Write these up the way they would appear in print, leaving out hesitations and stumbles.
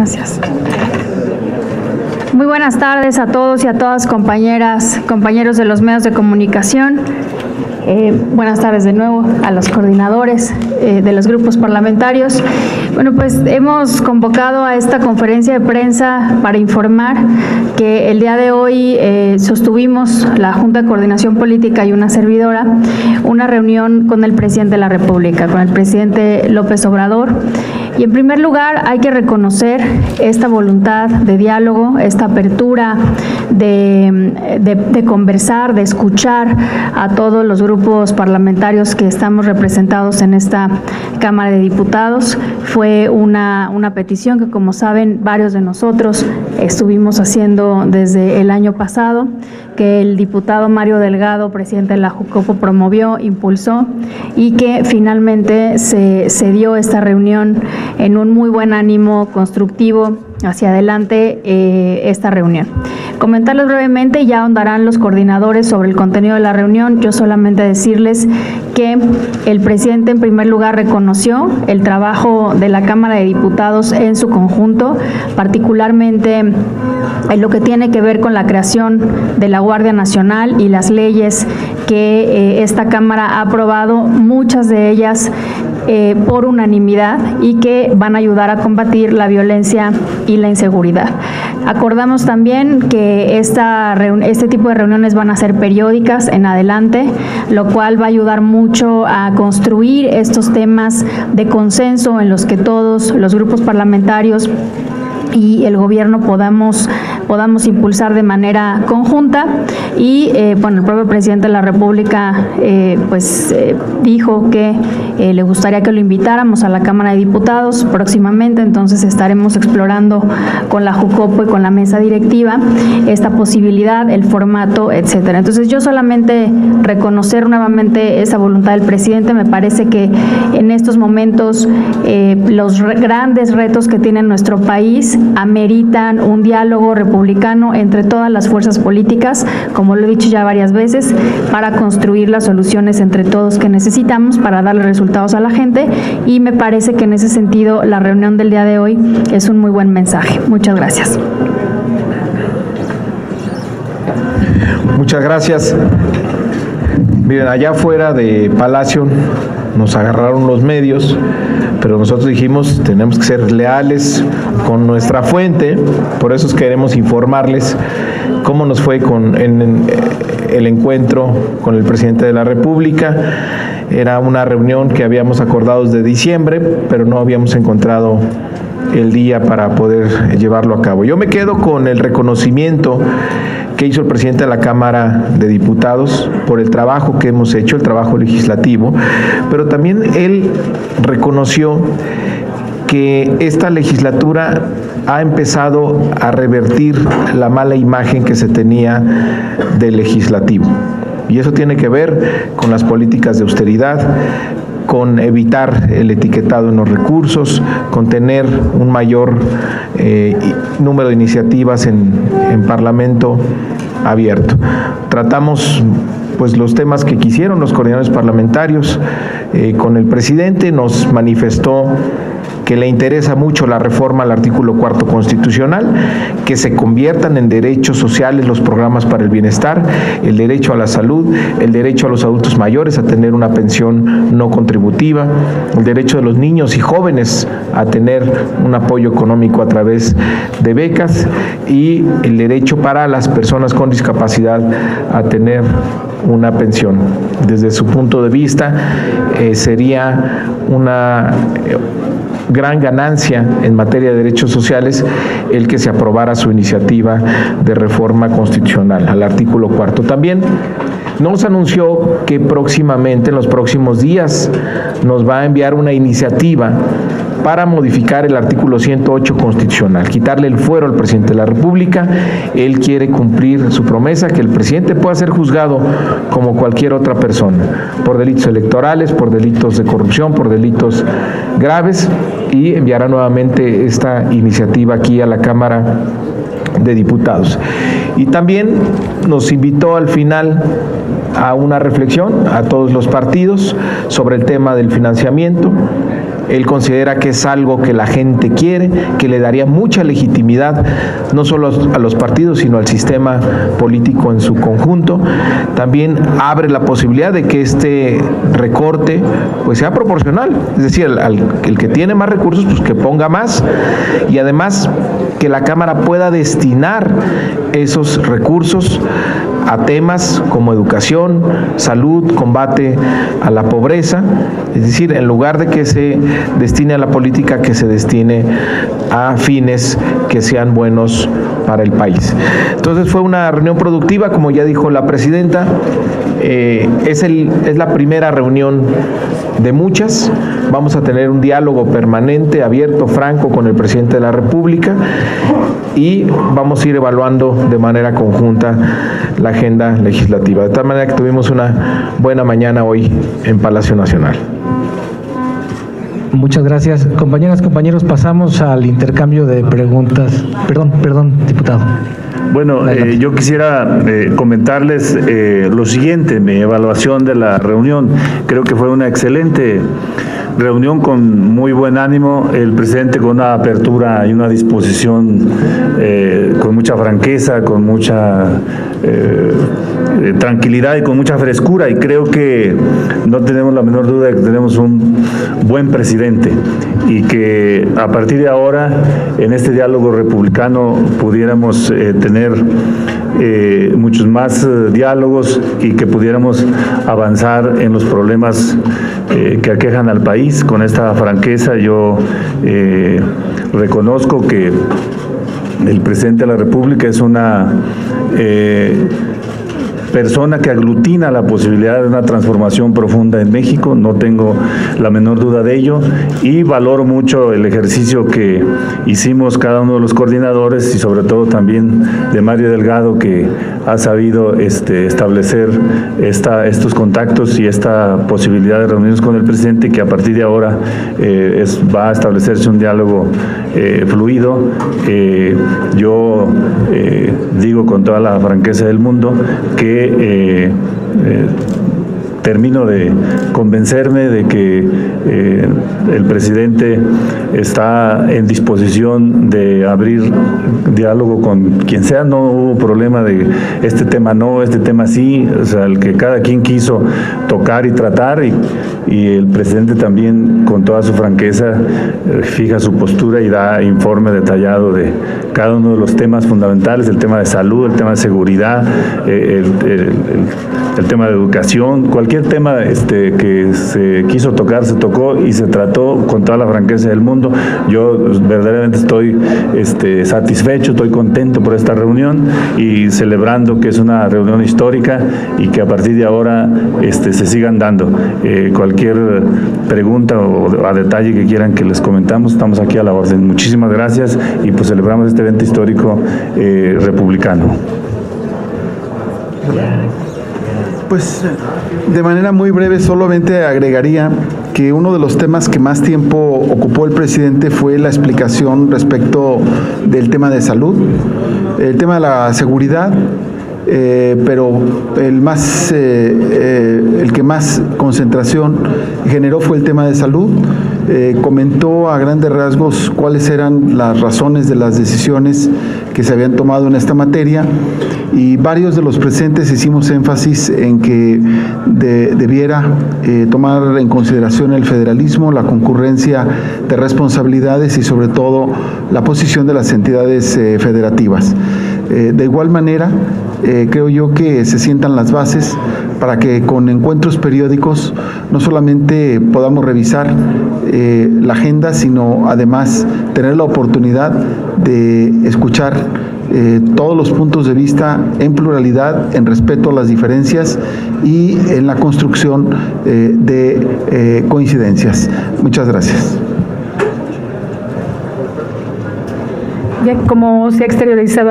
Gracias. Muy buenas tardes a todos y a todas, compañeras, compañeros de los medios de comunicación. Buenas tardes de nuevo a los coordinadores de los grupos parlamentarios. Bueno, pues hemos convocado a esta conferencia de prensa para informar que el día de hoy sostuvimos la Junta de Coordinación Política y una servidora una reunión con el presidente de la República, con el presidente López Obrador. Y en primer lugar hay que reconocer esta voluntad de diálogo, esta apertura de conversar, de escuchar a todos los grupos parlamentarios que estamos representados en esta Cámara de Diputados. Fue una petición que, como saben, varios de nosotros estuvimos haciendo desde el año pasado, que el diputado Mario Delgado, presidente de la Jucopo, promovió, impulsó y que finalmente se dio esta reunión en un muy buen ánimo constructivo hacia adelante esta reunión. Comentarles brevemente y ya ahondarán los coordinadores sobre el contenido de la reunión. Yo solamente decirles que el presidente en primer lugar reconoció el trabajo de la Cámara de Diputados en su conjunto, particularmente en lo que tiene que ver con la creación de la Guardia Nacional y las leyes que esta Cámara ha aprobado, muchas de ellas por unanimidad y que van a ayudar a combatir la violencia y la inseguridad. Acordamos también que este tipo de reuniones van a ser periódicas en adelante, lo cual va a ayudar mucho a construir estos temas de consenso en los que todos los grupos parlamentarios y el gobierno podamos impulsar de manera conjunta. Y bueno, el propio presidente de la República dijo que le gustaría que lo invitáramos a la Cámara de Diputados próximamente, entonces estaremos explorando con la Jucopo y con la mesa directiva esta posibilidad, el formato, etcétera. Entonces yo solamente reconocer nuevamente esa voluntad del presidente. Me parece que en estos momentos los grandes retos que tiene nuestro país ameritan un diálogo republicano entre todas las fuerzas políticas, como lo he dicho ya varias veces, para construir las soluciones entre todos que necesitamos para darle resultados a la gente, y me parece que en ese sentido la reunión del día de hoy es un muy buen mensaje. Muchas gracias. Muchas gracias. Miren, allá fuera de Palacio nos agarraron los medios, pero nosotros dijimos tenemos que ser leales con nuestra fuente, por eso queremos informarles cómo nos fue en el encuentro con el presidente de la República. Era una reunión que habíamos acordado desde diciembre, pero no habíamos encontrado el día para poder llevarlo a cabo. Yo me quedo con el reconocimiento que hizo el presidente de la Cámara de Diputados por el trabajo que hemos hecho, el trabajo legislativo, pero también él reconoció que esta legislatura ha empezado a revertir la mala imagen que se tenía del legislativo. Y eso tiene que ver con las políticas de austeridad, con evitar el etiquetado en los recursos, con tener un mayor número de iniciativas en Parlamento abierto. Tratamos pues los temas que quisieron los coordinadores parlamentarios con el presidente. Nos manifestó que le interesa mucho la reforma al artículo 4 constitucional, que se conviertan en derechos sociales los programas para el bienestar, el derecho a la salud, el derecho a los adultos mayores a tener una pensión no contributiva, el derecho de los niños y jóvenes a tener un apoyo económico a través de becas, y el derecho para las personas con discapacidad a tener una pensión. Desde su punto de vista, sería una gran ganancia en materia de derechos sociales el que se aprobara su iniciativa de reforma constitucional al artículo 4. También nos anunció que próximamente, en los próximos días, nos va a enviar una iniciativa para modificar el artículo 108 constitucional, quitarle el fuero al presidente de la República. Él quiere cumplir su promesa, que el presidente pueda ser juzgado como cualquier otra persona, por delitos electorales, por delitos de corrupción, por delitos graves, y enviará nuevamente esta iniciativa aquí a la Cámara de Diputados. Y también nos invitó al final a una reflexión a todos los partidos sobre el tema del financiamiento. Él considera que es algo que la gente quiere, que le daría mucha legitimidad no solo a los partidos, sino al sistema político en su conjunto. También abre la posibilidad de que este recorte pues sea proporcional, es decir, el que tiene más recursos pues que ponga más, y además que la Cámara pueda destinar esos recursos a temas como educación, salud, combate a la pobreza, es decir, en lugar de que se destine a la política, que se destine a fines que sean buenos para el país. Entonces fue una reunión productiva, como ya dijo la presidenta, es la primera reunión de muchas. Vamos a tener un diálogo permanente, abierto, franco con el presidente de la República, y vamos a ir evaluando de manera conjunta la agenda legislativa. De tal manera que tuvimos una buena mañana hoy en Palacio Nacional. Muchas gracias. Compañeras, compañeros, pasamos al intercambio de preguntas. Perdón, diputado. Bueno, yo quisiera comentarles lo siguiente, mi evaluación de la reunión. Creo que fue una excelente reunión con muy buen ánimo, el presidente con una apertura y una disposición con mucha franqueza, con mucha tranquilidad y con mucha frescura, y creo que no tenemos la menor duda de que tenemos un buen presidente y que a partir de ahora en este diálogo republicano pudiéramos tener muchos más diálogos y que pudiéramos avanzar en los problemas que aquejan al país. Con esta franqueza yo reconozco que el presidente de la República es una persona que aglutina la posibilidad de una transformación profunda en México, no tengo la menor duda de ello, y valoro mucho el ejercicio que hicimos cada uno de los coordinadores y sobre todo también de Mario Delgado, que ha sabido establecer estos contactos y esta posibilidad de reuniones con el presidente, que a partir de ahora va a establecerse un diálogo fluido. Yo digo con toda la franqueza del mundo que termino de convencerme de que el presidente está en disposición de abrir diálogo con quien sea. No hubo problema de este tema no, este tema sí, o sea, el que cada quien quiso tocar y tratar, y el presidente también con toda su franqueza fija su postura y da informe detallado de cada uno de los temas fundamentales, el tema de salud, el tema de seguridad, el tema de educación, cualquier tema que se quiso tocar, se tocó y se trató con toda la franqueza del mundo. Yo verdaderamente estoy satisfecho, estoy contento por esta reunión y celebrando que es una reunión histórica y que a partir de ahora se sigan dando. Cualquier pregunta o a detalle que quieran que les comentamos, estamos aquí a la orden. Muchísimas gracias y pues celebramos este evento histórico republicano. Pues de manera muy breve solamente agregaría que uno de los temas que más tiempo ocupó el presidente fue la explicación respecto del tema de salud, el tema de la seguridad, pero el que más concentración generó fue el tema de salud. Comentó a grandes rasgos cuáles eran las razones de las decisiones que se habían tomado en esta materia, y varios de los presentes hicimos énfasis en que debiera tomar en consideración el federalismo, la concurrencia de responsabilidades y sobre todo la posición de las entidades federativas. De igual manera, creo yo que se sientan las bases para que con encuentros periódicos no solamente podamos revisar la agenda, sino además tener la oportunidad de escuchar todos los puntos de vista en pluralidad, en respeto a las diferencias y en la construcción de coincidencias. Muchas gracias. Ya como se ha exteriorizado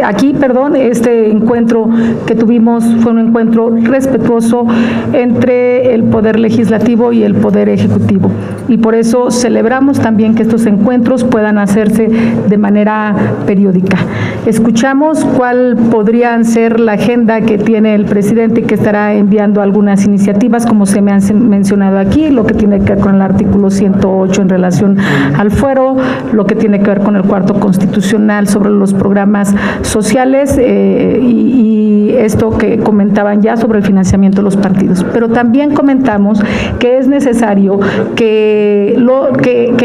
aquí, este encuentro que tuvimos fue un encuentro respetuoso entre el Poder Legislativo y el Poder Ejecutivo. Y por eso celebramos también que estos encuentros puedan hacerse de manera periódica. Escuchamos cuál podrían ser la agenda que tiene el presidente, que estará enviando algunas iniciativas, como se me han mencionado aquí, lo que tiene que ver con el artículo 108 en relación al fuero, lo que tiene que ver con el cuarto constitucional sobre los programas sociales y esto que comentaban ya sobre el financiamiento de los partidos. Pero también comentamos que es necesario que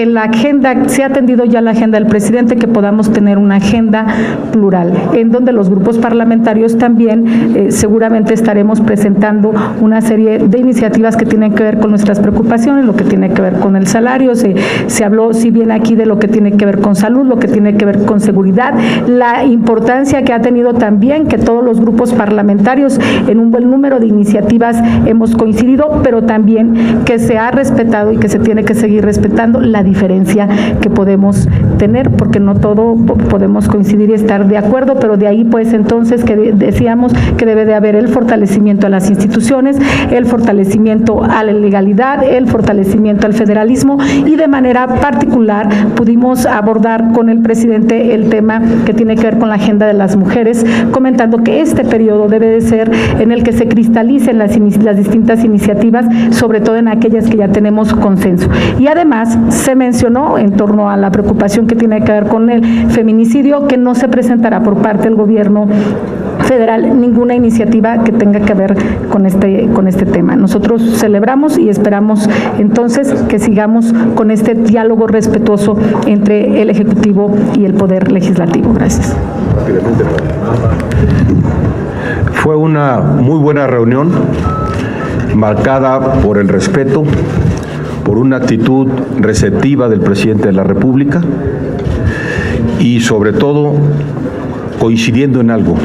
la agenda, se ha atendido ya la agenda del presidente, que podamos tener una agenda plural, en donde los grupos parlamentarios también seguramente estaremos presentando una serie de iniciativas que tienen que ver con nuestras preocupaciones, lo que tiene que ver con el salario, se habló si bien aquí de lo que tiene que ver con salud, lo que tiene que ver con seguridad, la importancia que ha tenido también que todos los grupos parlamentarios en un buen número de iniciativas hemos coincidido, pero también que se ha respetado y que se tiene que seguir respetando la diferencia que podemos tener, porque no todo podemos coincidir y estar de acuerdo, pero de ahí pues entonces que decíamos que debe de haber el fortalecimiento a las instituciones, el fortalecimiento a la legalidad, el fortalecimiento al federalismo, y de manera particular pudimos abordar con el presidente el tema que tiene que ver con la agenda de las mujeres, comentando que este periodo debe de ser en el que se cristalicen las distintas iniciativas, sobre todo en aquellas que ya tenemos consenso. Y además se mencionó en torno a la preocupación que tiene que ver con el feminicidio, que no se presentará por parte del gobierno federal ninguna iniciativa que tenga que ver con este tema. Nosotros celebramos y esperamos entonces que sigamos con este diálogo respetuoso entre el Ejecutivo y el Poder Legislativo. Gracias. Fue una muy buena reunión, marcada por el respeto, por una actitud receptiva del presidente de la República y sobre todo coincidiendo en algo: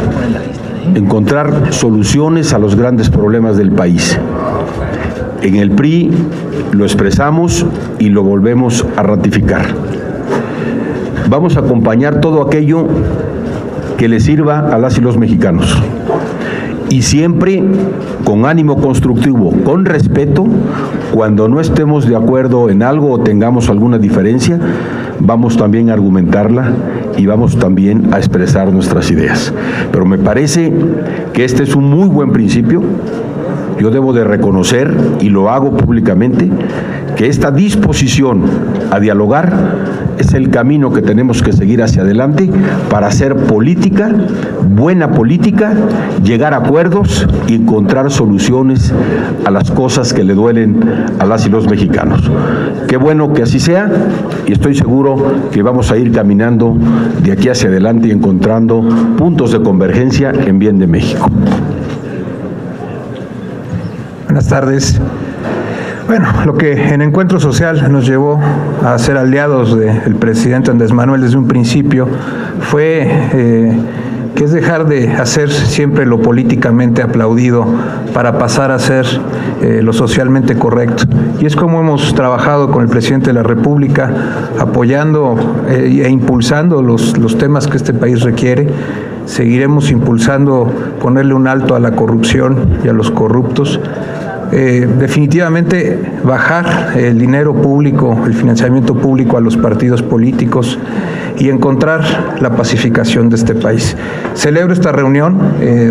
encontrar soluciones a los grandes problemas del país. En el PRI lo expresamos y lo volvemos a ratificar. Vamos a acompañar todo aquello que le sirva a las y los mexicanos, y siempre con ánimo constructivo, con respeto. Cuando no estemos de acuerdo en algo o tengamos alguna diferencia, vamos también a argumentarla y vamos también a expresar nuestras ideas. Pero me parece que este es un muy buen principio. Yo debo de reconocer, y lo hago públicamente, que esta disposición a dialogar es el camino que tenemos que seguir hacia adelante para hacer política, buena política, llegar a acuerdos y encontrar soluciones a las cosas que le duelen a las y los mexicanos. Qué bueno que así sea, y estoy seguro que vamos a ir caminando de aquí hacia adelante y encontrando puntos de convergencia en bien de México. Buenas tardes. Bueno, lo que en Encuentro Social nos llevó a ser aliados del presidente Andrés Manuel desde un principio fue que es dejar de hacer siempre lo políticamente aplaudido para pasar a ser lo socialmente correcto. Y es como hemos trabajado con el presidente de la República, apoyando e impulsando los temas que este país requiere. Seguiremos impulsando ponerle un alto a la corrupción y a los corruptos. Definitivamente bajar el dinero público, el financiamiento público a los partidos políticos y encontrar la pacificación de este país. Celebro esta reunión,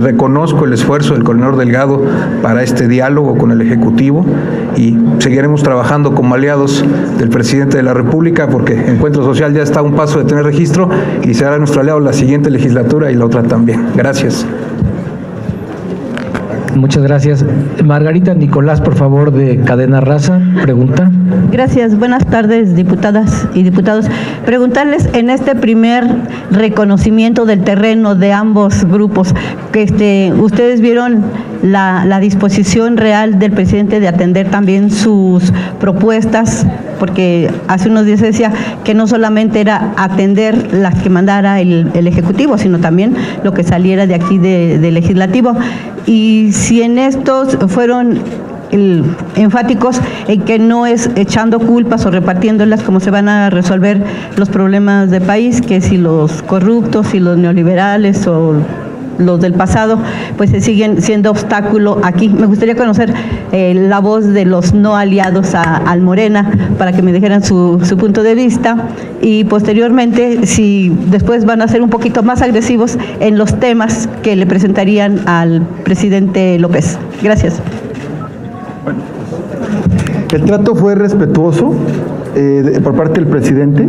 reconozco el esfuerzo del coordinador Delgado para este diálogo con el Ejecutivo y seguiremos trabajando como aliados del presidente de la República, porque Encuentro Social ya está a un paso de tener registro y será nuestro aliado la siguiente legislatura y la otra también. Gracias. Muchas gracias. Margarita Nicolás, por favor, de Cadena Raza, pregunta. Gracias. Buenas tardes, diputadas y diputados. Preguntarles en este primer reconocimiento del terreno de ambos grupos, que ustedes vieron la disposición real del presidente de atender también sus propuestas, porque hace unos días decía que no solamente era atender las que mandara el Ejecutivo, sino también lo que saliera de aquí del Legislativo. Y si en estos fueron enfáticos en que no es echando culpas o repartiéndolas como se van a resolver los problemas del país, que si los corruptos, si los neoliberales o los del pasado, pues se siguen siendo obstáculo aquí. Me gustaría conocer la voz de los no aliados al Morena para que me dijeran su punto de vista, y posteriormente si después van a ser un poquito más agresivos en los temas que le presentarían al presidente López. Gracias. El trato fue respetuoso por parte del presidente.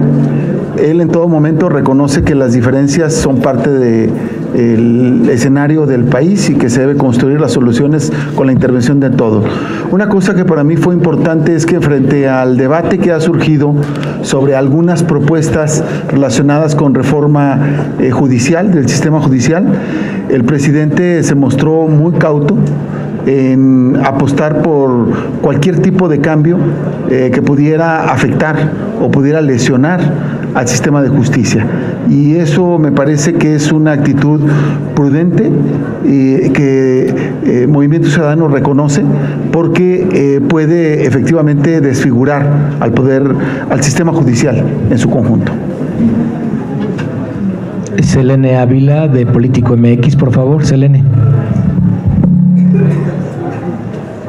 Él en todo momento reconoce que las diferencias son parte del escenario del país y que se debe construir las soluciones con la intervención de todos. Una cosa que para mí fue importante es que frente al debate que ha surgido sobre algunas propuestas relacionadas con reforma judicial, del sistema judicial, el presidente se mostró muy cauto en apostar por cualquier tipo de cambio que pudiera afectar o pudiera lesionar al sistema de justicia. Y eso me parece que es una actitud prudente que Movimiento Ciudadano reconoce, porque puede efectivamente desfigurar al sistema judicial en su conjunto. Selene Ávila, de Político MX, por favor, Selene.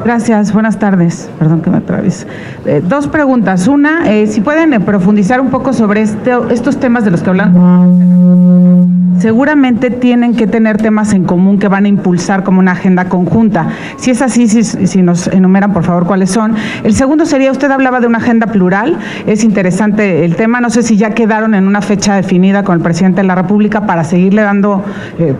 Gracias, buenas tardes. Perdón que me atraviese. Dos preguntas. Una, si pueden profundizar un poco sobre estos temas de los que hablan. Seguramente tienen que tener temas en común que van a impulsar como una agenda conjunta. Si es así, si nos enumeran por favor cuáles son. El segundo sería, usted hablaba de una agenda plural, es interesante el tema, no sé si ya quedaron en una fecha definida con el presidente de la República para seguirle dando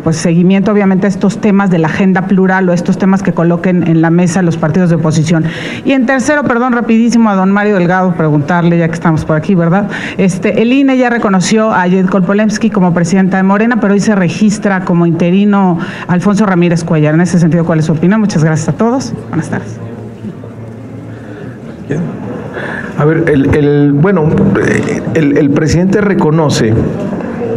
pues seguimiento obviamente a estos temas de la agenda plural o estos temas que coloquen en la mesa los partidos de oposición. Y en tercero, perdón, rapidísimo a don Mario Delgado preguntarle, ya que estamos por aquí, ¿verdad? El INE ya reconoció a Yed Kolpolemsky como presidenta de Morena, pero hoy se registra como interino Alfonso Ramírez Cuellar. En ese sentido, ¿cuál es su opinión? Muchas gracias a todos. Buenas tardes. A ver, el presidente reconoce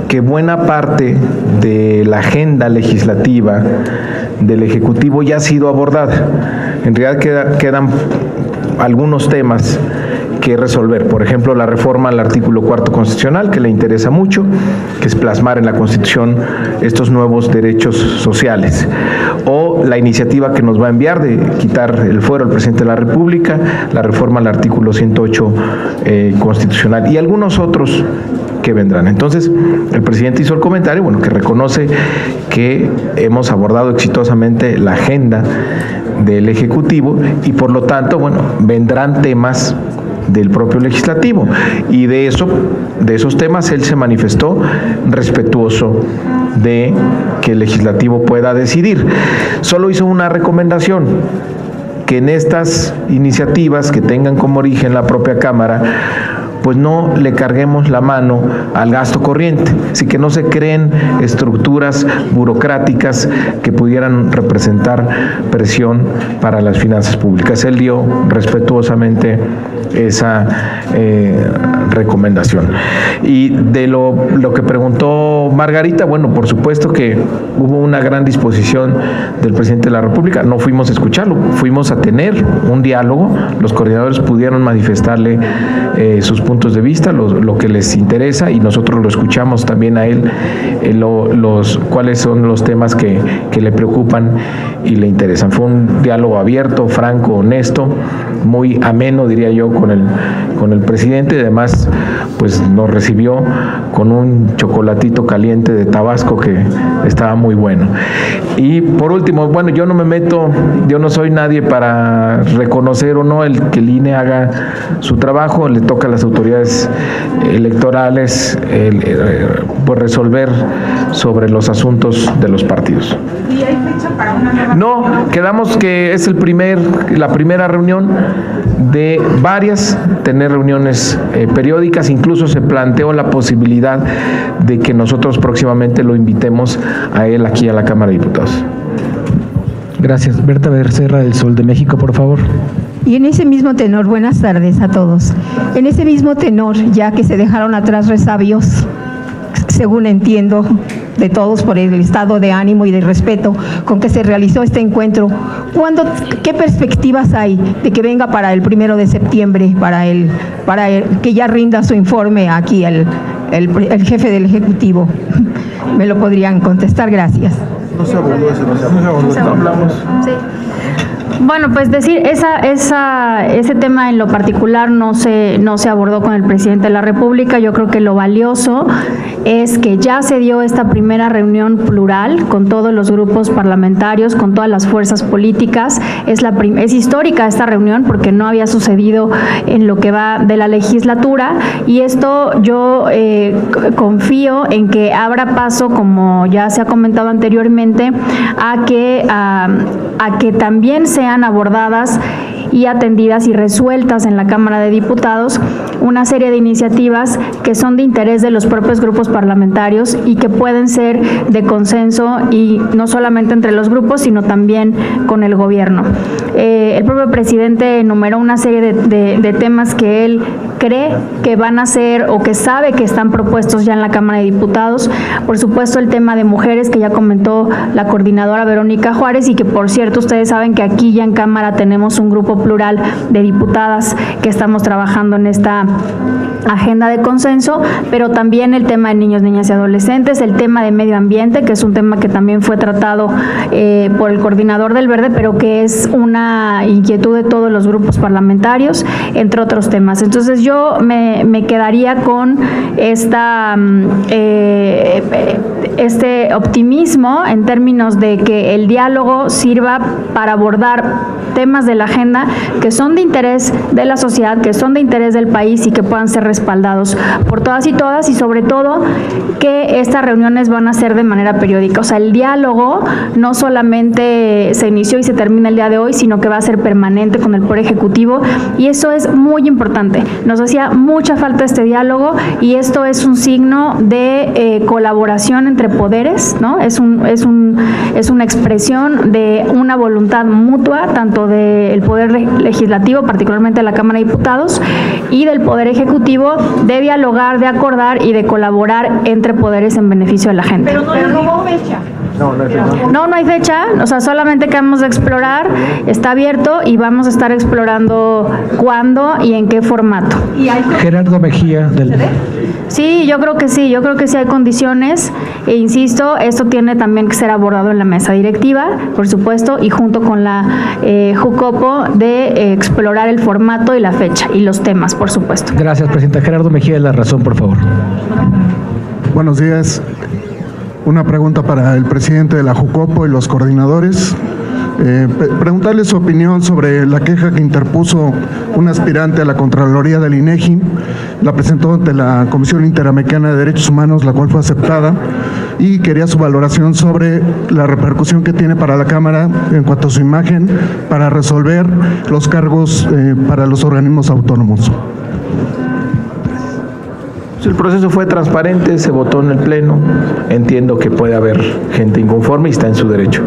que buena parte de la agenda legislativa del Ejecutivo ya ha sido abordada. En realidad quedan algunos temas que resolver, por ejemplo la reforma al artículo 4 constitucional, que le interesa mucho, que es plasmar en la Constitución estos nuevos derechos sociales, o la iniciativa que nos va a enviar de quitar el fuero al presidente de la República, la reforma al artículo 108 constitucional y algunos otros que vendrán. Entonces, el presidente hizo el comentario, bueno, que reconoce que hemos abordado exitosamente la agenda del Ejecutivo y por lo tanto, bueno, vendrán temas del propio legislativo, y de esos temas él se manifestó respetuoso de que el legislativo pueda decidir. Solo hizo una recomendación, que en estas iniciativas que tengan como origen la propia Cámara, pues no le carguemos la mano al gasto corriente, así que no se creen estructuras burocráticas que pudieran representar presión para las finanzas públicas. Él dio respetuosamente esa recomendación. Y de lo que preguntó Margarita, bueno, por supuesto que hubo una gran disposición del presidente de la República, no fuimos a escucharlo, fuimos a tener un diálogo, los coordinadores pudieron manifestarle sus puntos de vista, lo que les interesa, y nosotros lo escuchamos también a él, cuáles son los temas que le preocupan y le interesan. Fue un diálogo abierto, franco, honesto, muy ameno, diría yo, con el presidente. Además, pues nos recibió con un chocolatito caliente de Tabasco que estaba muy bueno. Y por último, bueno, yo no me meto, yo no soy nadie para reconocer o no que el INE haga su trabajo, le toca a las autoridades electorales pues resolver sobre los asuntos de los partidos. ¿Y hay fecha para una nueva? No, quedamos que es la primera reunión de varias, tener reuniones periódicas, incluso se planteó la posibilidad de que nosotros próximamente lo invitemos a él aquí a la Cámara de Diputados. Gracias. Berta Becerra, del Sol de México, por favor. Y en ese mismo tenor, buenas tardes a todos. En ese mismo tenor, ya que se dejaron atrás resabios, según entiendo, de todos por el estado de ánimo y de respeto con que se realizó este encuentro. ¿Qué perspectivas hay de que venga para el 1 de septiembre, para que ya rinda su informe aquí el jefe del Ejecutivo? ¿Me lo podrían contestar? Gracias. No se abordó ese, no hablamos. Sí. Bueno, pues decir, ese tema en lo particular no se abordó con el presidente de la República. Yo creo que lo valioso es que ya se dio esta primera reunión plural con todos los grupos parlamentarios, con todas las fuerzas políticas. Es histórica esta reunión porque no había sucedido en lo que va de la legislatura, y esto yo confío en que abra paso, como ya se ha comentado anteriormente, a que también sean abordadas y atendidas y resueltas en la Cámara de Diputados una serie de iniciativas que son de interés de los propios grupos parlamentarios y que pueden ser de consenso, y no solamente entre los grupos, sino también con el gobierno. El propio presidente enumeró una serie de temas que él cree que van a ser o que sabe que están propuestos ya en la Cámara de Diputados. Por supuesto, el tema de mujeres, que ya comentó la coordinadora Verónica Juárez, y que por cierto ustedes saben que aquí ya en Cámara tenemos un grupo plural de diputadas que estamos trabajando en esta agenda de consenso, pero también el tema de niños, niñas y adolescentes, el tema de medio ambiente, que es un tema que también fue tratado por el coordinador del Verde, pero que es una inquietud de todos los grupos parlamentarios, entre otros temas. Entonces yo me quedaría con este optimismo en términos de que el diálogo sirva para abordar temas de la agenda que son de interés de la sociedad, que son de interés del país y que puedan ser respaldados por todas y todas, y sobre todo que estas reuniones van a ser de manera periódica. O sea, el diálogo no solamente se inició y se termina el día de hoy, sino que va a ser permanente con el Poder Ejecutivo, y eso es muy importante. Nos hacía mucha falta este diálogo, y esto es un signo de colaboración entre poderes, ¿no? Es una expresión de una voluntad mutua, tanto del Poder Legislativo, particularmente de la Cámara de Diputados, y del Poder Ejecutivo, de dialogar, de acordar y de colaborar entre poderes en beneficio de la gente. Pero no hubo fecha. No hay fecha, o sea, solamente acabamos de explorar, está abierto y vamos a estar explorando cuándo y en qué formato. Gerardo Mejía del... Sí, yo creo que sí hay condiciones, e insisto, esto tiene también que ser abordado en la mesa directiva, por supuesto, y junto con la Jucopo, de explorar el formato y la fecha y los temas, por supuesto. Gracias, presidenta. Gerardo Mejía de La Razón, por favor. Buenos días. Una pregunta para el presidente de la Jucopo y los coordinadores. Preguntarle su opinión sobre la queja que interpuso un aspirante a la Contraloría del INEGI. La presentó ante la Comisión Interamericana de Derechos Humanos, la cual fue aceptada, y quería su valoración sobre la repercusión que tiene para la Cámara en cuanto a su imagen para resolver los cargos para los organismos autónomos. El proceso fue transparente, se votó en el Pleno. Entiendo que puede haber gente inconforme y está en su derecho.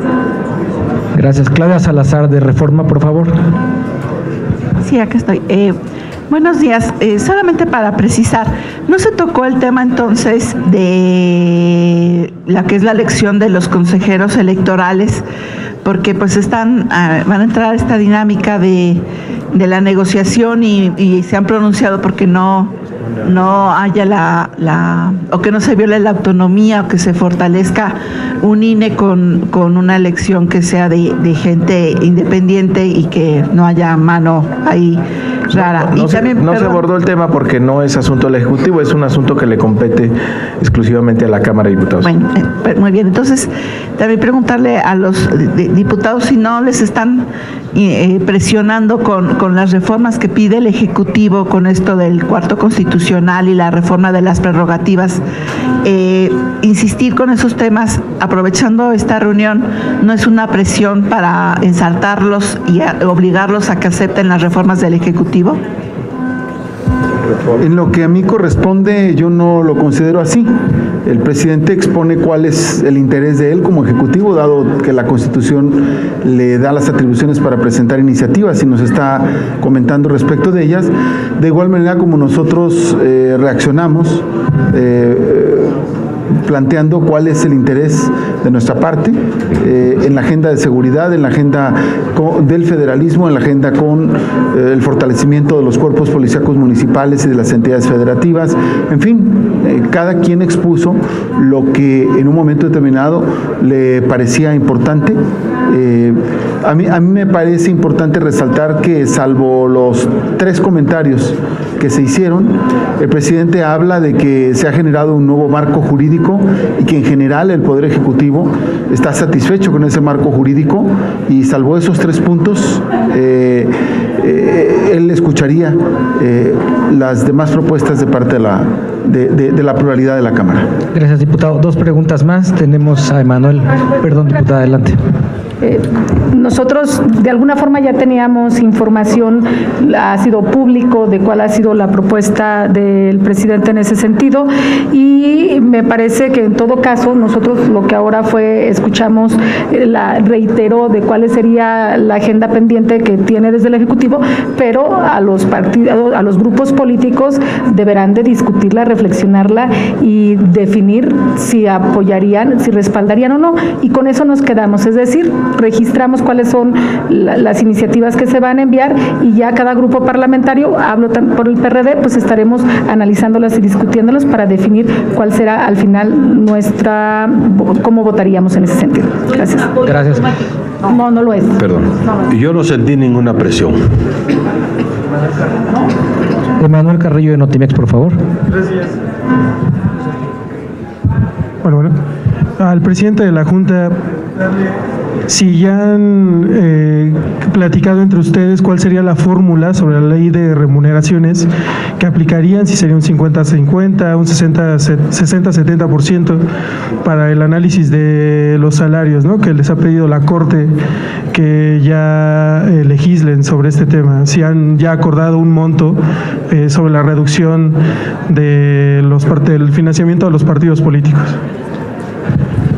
Gracias. Claudia Salazar de Reforma, por favor. Sí, acá estoy. Buenos días. Solamente para precisar, ¿no se tocó el tema entonces de la que es la elección de los consejeros electorales? Porque pues van a entrar a esta dinámica de la negociación y se han pronunciado porque no haya o que no se viole la autonomía, o que se fortalezca un INE con una elección que sea de gente independiente y que no haya mano ahí rara. No se abordó el tema porque no es asunto del Ejecutivo, es un asunto que le compete exclusivamente a la Cámara de Diputados. Bueno, muy bien. Entonces, también preguntarle a los diputados si no les están presionando con las reformas que pide el Ejecutivo, con esto del cuarto constitucional y la reforma de las prerrogativas. Insistir con esos temas, aprovechando esta reunión, ¿no es una presión para ensartarlos y obligarlos a que acepten las reformas del Ejecutivo? En lo que a mí corresponde, yo no lo considero así. El presidente expone cuál es el interés de él como ejecutivo, dado que la Constitución le da las atribuciones para presentar iniciativas y nos está comentando respecto de ellas. De igual manera como nosotros reaccionamos, planteando cuál es el interés de nuestra parte en la agenda de seguridad, en la agenda del federalismo, en la agenda con el fortalecimiento de los cuerpos policíacos municipales y de las entidades federativas. En fin, cada quien expuso lo que en un momento determinado le parecía importante. A mí me parece importante resaltar que, salvo los 3 comentarios que se hicieron, el presidente habla de que se ha generado un nuevo marco jurídico y que en general el Poder Ejecutivo está satisfecho con ese marco jurídico, y salvo esos 3 puntos, él escucharía las demás propuestas de parte de la pluralidad de la Cámara. Gracias, diputado. 2 preguntas más. Tenemos a Emanuel. Perdón, diputada, adelante. Nosotros de alguna forma ya teníamos información, ha sido público de cuál ha sido la propuesta del presidente en ese sentido, y me parece que en todo caso nosotros lo que ahora escuchamos, reiteró de cuál sería la agenda pendiente que tiene desde el Ejecutivo, pero a los partidos, a los grupos políticos deberán de discutirla, reflexionarla y definir si apoyarían, si respaldarían o no, y con eso nos quedamos, es decir, registramos cuáles son las iniciativas que se van a enviar, y ya cada grupo parlamentario, hablo por el PRD, pues estaremos analizándolas y discutiéndolas para definir cuál será al final cómo votaríamos en ese sentido. Gracias. Gracias. No lo es. Perdón. Yo no sentí ninguna presión. Emanuel Carrillo de Notimex, por favor. Gracias. Bueno, al presidente de la Junta, si ya han platicado entre ustedes cuál sería la fórmula sobre la ley de remuneraciones que aplicarían, si sería un 50-50, un 60-70% para el análisis de los salarios, ¿no?, que les ha pedido la Corte que ya legislen sobre este tema, si han ya acordado un monto sobre la reducción de del financiamiento de los partidos políticos.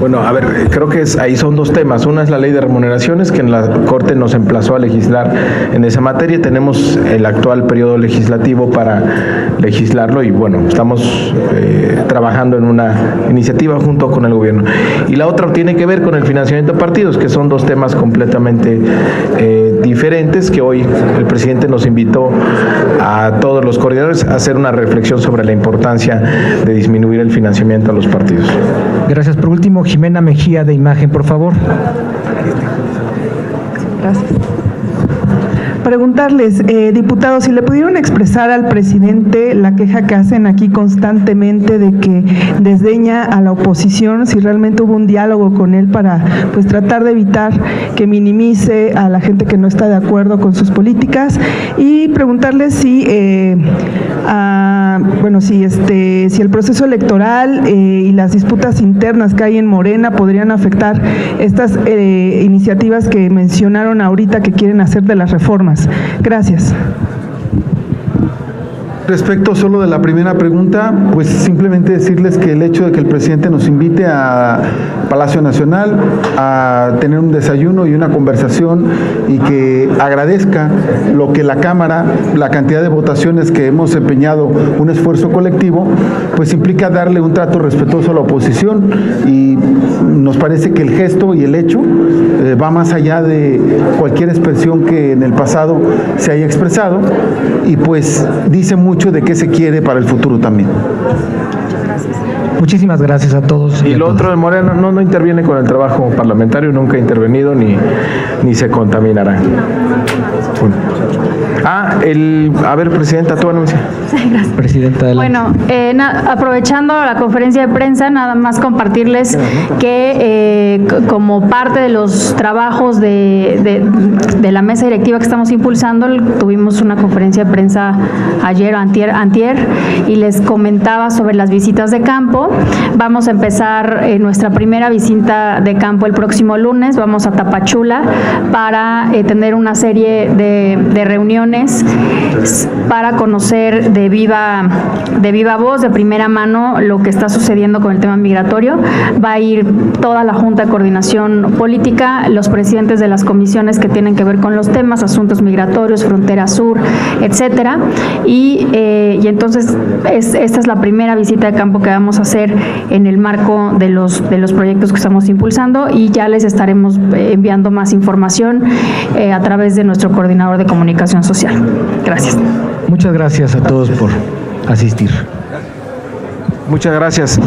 Bueno, a ver, creo que ahí son 2 temas. Una es la ley de remuneraciones, que en la Corte nos emplazó a legislar en esa materia. Tenemos el actual periodo legislativo para legislarlo y, bueno, estamos trabajando en una iniciativa junto con el gobierno. Y la otra tiene que ver con el financiamiento de partidos, que son 2 temas completamente diferentes, que hoy el presidente nos invitó a todos los coordinadores a hacer una reflexión sobre la importancia de disminuir el financiamiento a los partidos. Gracias. Por último, Jimena Mejía de Imagen, por favor. Gracias. Preguntarles, diputados, si le pudieron expresar al presidente la queja que hacen aquí constantemente de que desdeña a la oposición, si realmente hubo un diálogo con él para pues tratar de evitar que minimice a la gente que no está de acuerdo con sus políticas, y preguntarles si si el proceso electoral y las disputas internas que hay en Morena podrían afectar estas iniciativas que mencionaron ahorita que quieren hacer de las reformas. Gracias. Respecto solo de la primera pregunta, pues simplemente decirles que el hecho de que el presidente nos invite a Palacio Nacional a tener un desayuno y una conversación, y que agradezca lo que la Cámara, la cantidad de votaciones que hemos empeñado, un esfuerzo colectivo, pues implica darle un trato respetuoso a la oposición, y nos parece que el gesto y el hecho va más allá de cualquier expresión que en el pasado se haya expresado, y pues dice mucho de qué se quiere para el futuro también. Muchísimas gracias a todos. Y lo otro de Morena no interviene con el trabajo parlamentario, nunca ha intervenido ni se contaminará. A ver, Presidenta, tú anuncia. Sí, gracias. Presidenta, adelante. Bueno, aprovechando la conferencia de prensa, nada más compartirles que como parte de los trabajos de la mesa directiva que estamos impulsando, tuvimos una conferencia de prensa ayer o antier, y les comentaba sobre las visitas de campo. Vamos a empezar nuestra primera visita de campo el próximo lunes. Vamos a Tapachula para tener una serie de reuniones reuniones para conocer de viva voz, de primera mano, lo que está sucediendo con el tema migratorio. Va a ir toda la Junta de Coordinación Política, los presidentes de las comisiones que tienen que ver con los temas, asuntos migratorios, frontera sur, etcétera. Y entonces esta es la primera visita de campo que vamos a hacer en el marco de los proyectos que estamos impulsando, y ya les estaremos enviando más información a través de nuestro coordinador de comunicación social. Gracias. Muchas gracias a todos por asistir. Muchas gracias.